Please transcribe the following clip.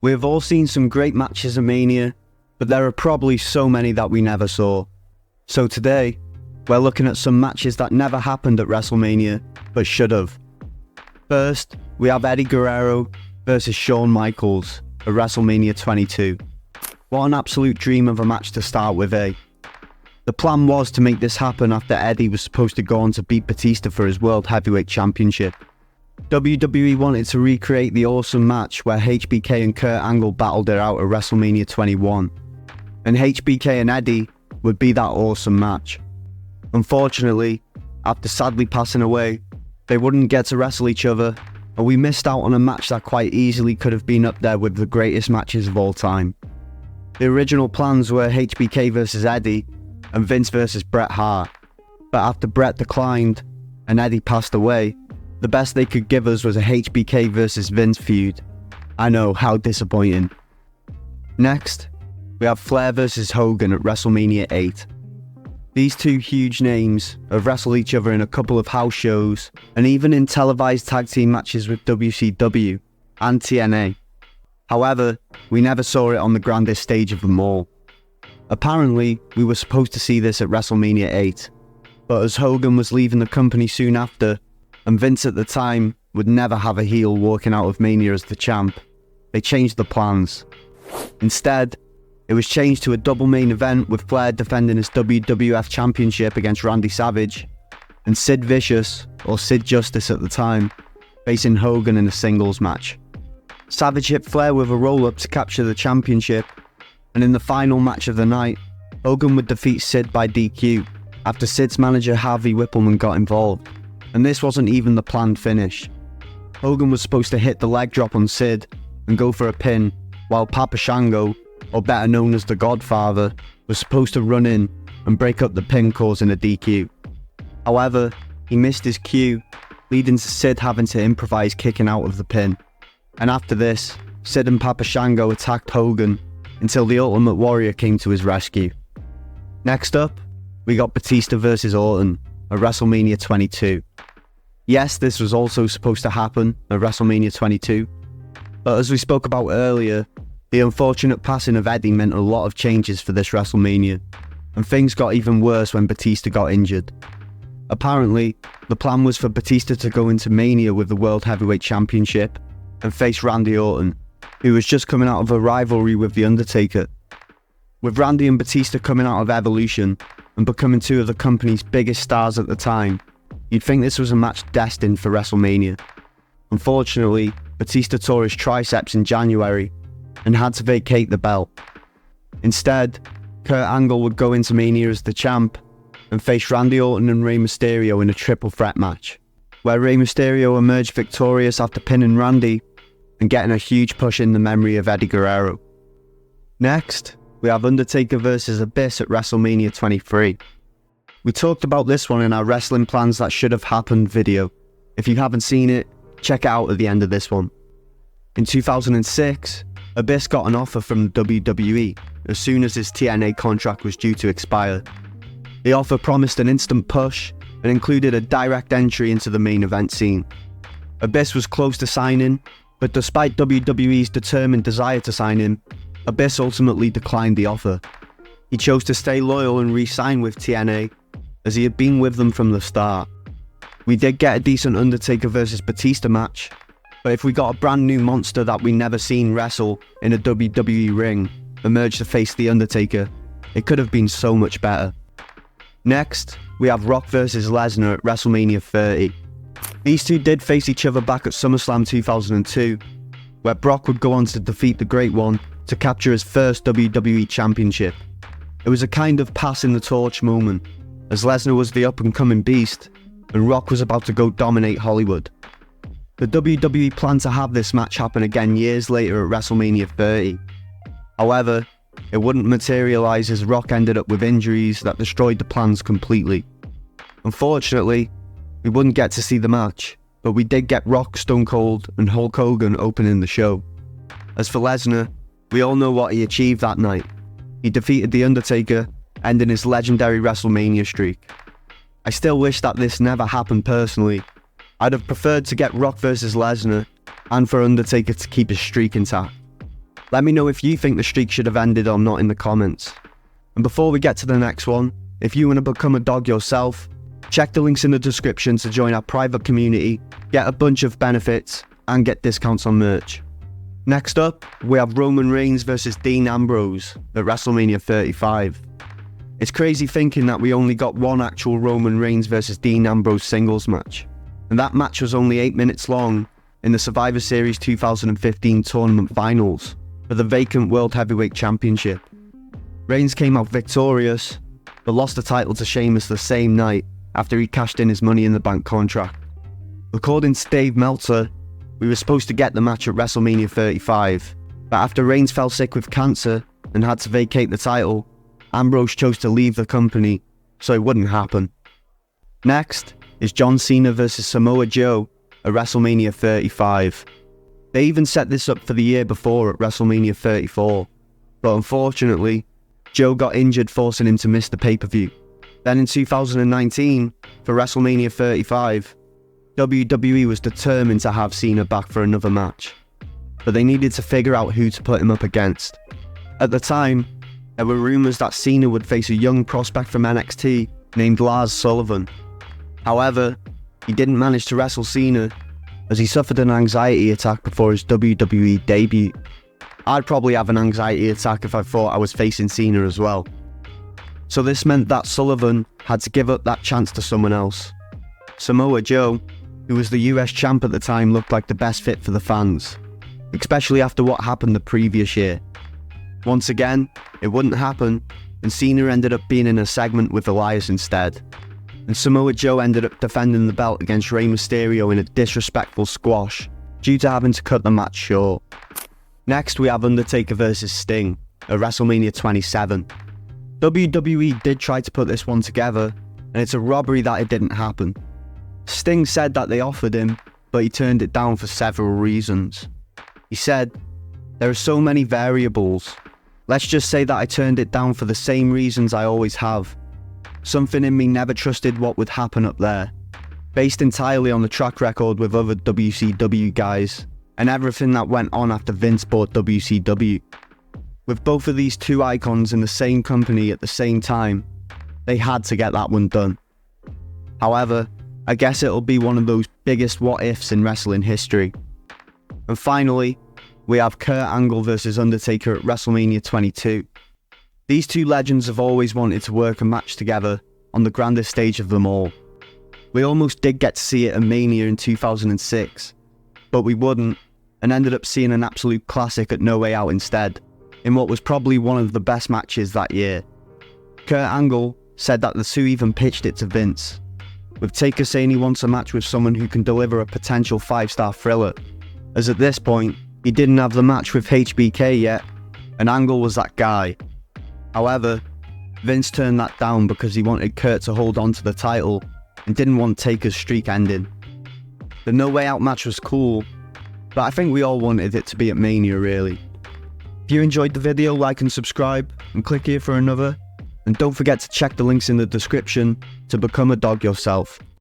We have all seen some great matches at Mania, but there are probably so many that we never saw. So today, we're looking at some matches that never happened at Wrestlemania, but should have. First, we have Eddie Guerrero versus Shawn Michaels at Wrestlemania 22. What an absolute dream of a match to start with, eh? The plan was to make this happen after Eddie was supposed to go on to beat Batista for his World Heavyweight Championship. WWE wanted to recreate the awesome match where HBK and Kurt Angle battled it out at WrestleMania 21. And HBK and Eddie would be that awesome match. Unfortunately, after sadly passing away, they wouldn't get to wrestle each other, and we missed out on a match that quite easily could have been up there with the greatest matches of all time. The original plans were HBK versus Eddie and Vince versus Bret Hart, but after Bret declined and Eddie passed away, the best they could give us was a HBK versus Vince feud. I know, how disappointing. Next, we have Flair versus Hogan at WrestleMania 8. These two huge names have wrestled each other in a couple of house shows and even in televised tag team matches with WCW and TNA. However, we never saw it on the grandest stage of them all. Apparently, we were supposed to see this at WrestleMania 8, but as Hogan was leaving the company soon after, and Vince at the time would never have a heel walking out of Mania as the champ, they changed the plans. Instead, it was changed to a double main event with Flair defending his WWF Championship against Randy Savage, and Sid Vicious, or Sid Justice at the time, facing Hogan in a singles match. Savage hit Flair with a roll-up to capture the championship, and in the final match of the night, Hogan would defeat Sid by DQ after Sid's manager Harvey Whippleman got involved, and this wasn't even the planned finish. Hogan was supposed to hit the leg drop on Sid and go for a pin, while Papa Shango, or better known as the Godfather, was supposed to run in and break up the pin, causing a DQ. However, he missed his cue, leading to Sid having to improvise kicking out of the pin. And after this, Sid and Papa Shango attacked Hogan until the Ultimate Warrior came to his rescue. Next up, we got Batista versus Orton at WrestleMania 22. Yes, this was also supposed to happen at WrestleMania 22, but as we spoke about earlier, the unfortunate passing of Eddie meant a lot of changes for this WrestleMania, and things got even worse when Batista got injured. Apparently, the plan was for Batista to go into Mania with the World Heavyweight Championship and face Randy Orton, who was just coming out of a rivalry with The Undertaker. With Randy and Batista coming out of Evolution and becoming two of the company's biggest stars at the time, you'd think this was a match destined for WrestleMania. Unfortunately, Batista tore his triceps in January and had to vacate the belt. Instead, Kurt Angle would go into Mania as the champ and face Randy Orton and Rey Mysterio in a triple threat match, where Rey Mysterio emerged victorious after pinning Randy and getting a huge push in the memory of Eddie Guerrero. Next, we have Undertaker vs Abyss at WrestleMania 23. We talked about this one in our Wrestling Plans That Should Have Happened video. If you haven't seen it, check it out at the end of this one. In 2006, Abyss got an offer from the WWE as soon as his TNA contract was due to expire. The offer promised an instant push and included a direct entry into the main event scene. Abyss was close to signing, but despite WWE's determined desire to sign him, Abyss ultimately declined the offer. He chose to stay loyal and re-sign with TNA, as he had been with them from the start. We did get a decent Undertaker vs Batista match, but if we got a brand new monster that we never seen wrestle in a WWE ring emerge to face The Undertaker, it could have been so much better. Next, we have Rock vs Lesnar at WrestleMania 30. These two did face each other back at SummerSlam 2002, where Brock would go on to defeat the Great One to capture his first WWE Championship. It was a kind of passing the torch moment, as Lesnar was the up-and-coming beast, and Rock was about to go dominate Hollywood. The WWE planned to have this match happen again years later at WrestleMania 30. However, it wouldn't materialise as Rock ended up with injuries that destroyed the plans completely. Unfortunately, we wouldn't get to see the match, but we did get Rock, Stone Cold and Hulk Hogan opening the show. As for Lesnar, we all know what he achieved that night. He defeated The Undertaker, ending his legendary WrestleMania streak. I still wish that this never happened personally. I'd have preferred to get Rock vs Lesnar, and for Undertaker to keep his streak intact. Let me know if you think the streak should have ended or not in the comments. And before we get to the next one, if you want to become a dog yourself, check the links in the description to join our private community, get a bunch of benefits, and get discounts on merch. Next up, we have Roman Reigns versus Dean Ambrose at Wrestlemania 35. It's crazy thinking that we only got one actual Roman Reigns versus Dean Ambrose singles match, and that match was only 8 minutes long in the Survivor Series 2015 tournament finals for the vacant World Heavyweight Championship. Reigns came out victorious, but lost the title to Sheamus the same night after he cashed in his Money in the Bank contract. According to Dave Meltzer, we were supposed to get the match at WrestleMania 35, but after Reigns fell sick with cancer and had to vacate the title, Ambrose chose to leave the company, so it wouldn't happen. Next is John Cena versus Samoa Joe at WrestleMania 35. They even set this up for the year before at WrestleMania 34, but unfortunately, Joe got injured, forcing him to miss the pay-per-view. Then in 2019, for WrestleMania 35, WWE was determined to have Cena back for another match, but they needed to figure out who to put him up against. At the time, there were rumours that Cena would face a young prospect from NXT named Lars Sullivan. However, he didn't manage to wrestle Cena as he suffered an anxiety attack before his WWE debut. I'd probably have an anxiety attack if I thought I was facing Cena as well. So this meant that Sullivan had to give up that chance to someone else. Samoa Joe, who was the US champ at the time, looked like the best fit for the fans, especially after what happened the previous year. Once again, it wouldn't happen, and Cena ended up being in a segment with Elias instead. And Samoa Joe ended up defending the belt against Rey Mysterio in a disrespectful squash, due to having to cut the match short. Next we have Undertaker versus Sting at WrestleMania 27. WWE did try to put this one together, and it's a robbery that it didn't happen. Sting said that they offered him, but he turned it down for several reasons. He said, "There are so many variables. Let's just say that I turned it down for the same reasons I always have. Something in me never trusted what would happen up there. Based entirely on the track record with other WCW guys, and everything that went on after Vince bought WCW. With both of these two icons in the same company at the same time, they had to get that one done. However, I guess it'll be one of those biggest what-ifs in wrestling history." And finally, we have Kurt Angle versus Undertaker at WrestleMania 22. These two legends have always wanted to work a match together on the grandest stage of them all. We almost did get to see it at Mania in 2006, but we wouldn't, and ended up seeing an absolute classic at No Way Out instead, in what was probably one of the best matches that year. Kurt Angle said that the two even pitched it to Vince, with Taker saying he wants a match with someone who can deliver a potential 5-star thriller, as at this point, he didn't have the match with HBK yet, and Angle was that guy. However, Vince turned that down because he wanted Kurt to hold on to the title and didn't want Taker's streak ending. The No Way Out match was cool, but I think we all wanted it to be at Mania really. If you enjoyed the video, like and subscribe, and click here for another, and don't forget to check the links in the description to become a dog yourself.